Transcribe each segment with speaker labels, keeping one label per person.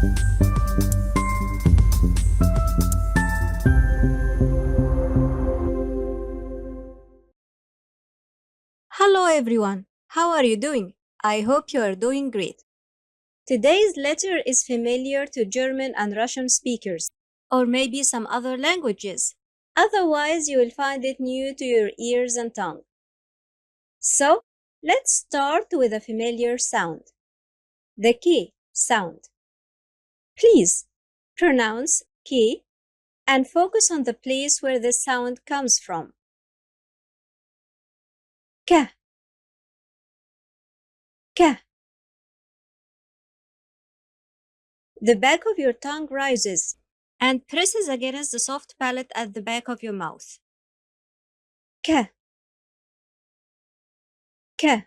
Speaker 1: Hello everyone, how are you doing? I hope you are doing great. Today's letter is familiar to German and Russian speakers, or maybe some other languages. Otherwise, you will find it new to your ears and tongue. So, let's start with a familiar sound, the K sound. Please pronounce K and focus on the place where the sound comes from. K, K. The back of your tongue rises and presses against the soft palate at the back of your mouth. K, K.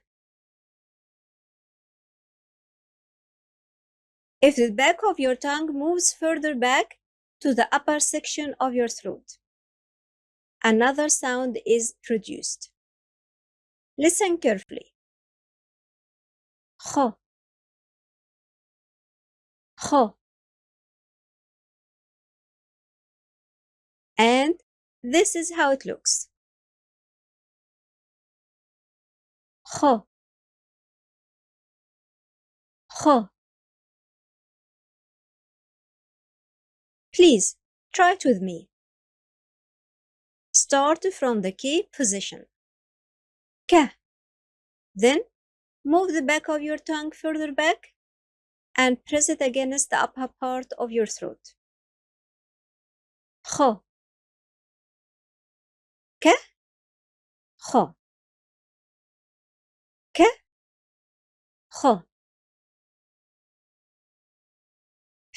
Speaker 1: If the back of your tongue moves further back to the upper section of your throat, another sound is produced. Listen carefully. Kh, kh. And this is how it looks. Kh, kh. Please try it with me. Start from the K position. K. Then move the back of your tongue further back and press it against the upper part of your throat. Kh, K, kh, K, kh.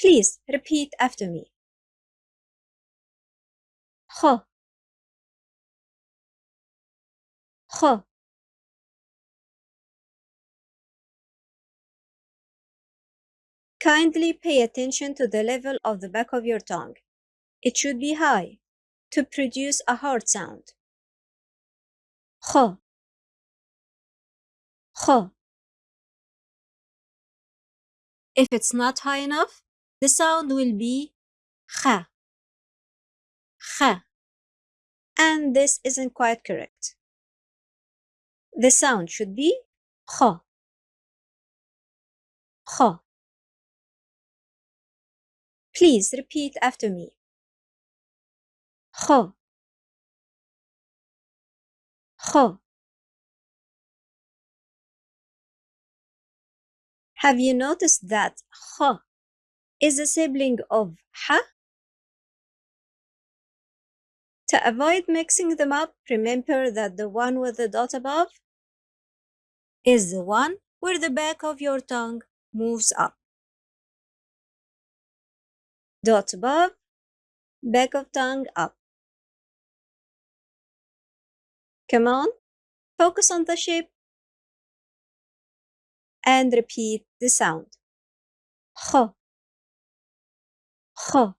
Speaker 1: Please repeat after me. Kh, kh. Kindly pay attention to the level of the back of your tongue. It should be high to produce a hard sound. Kh, kh. If it's not high enough, the sound will be kha, kha. And this isn't quite correct. The sound should be kh, kh. Please repeat after me. Kh, kh. Have you noticed that kh is a sibling of ha? To avoid mixing them up, remember that the one with the dot above is the one where the back of your tongue moves up. Dot above, back of tongue up. Come on, focus on the shape and repeat the sound. Kh, kh.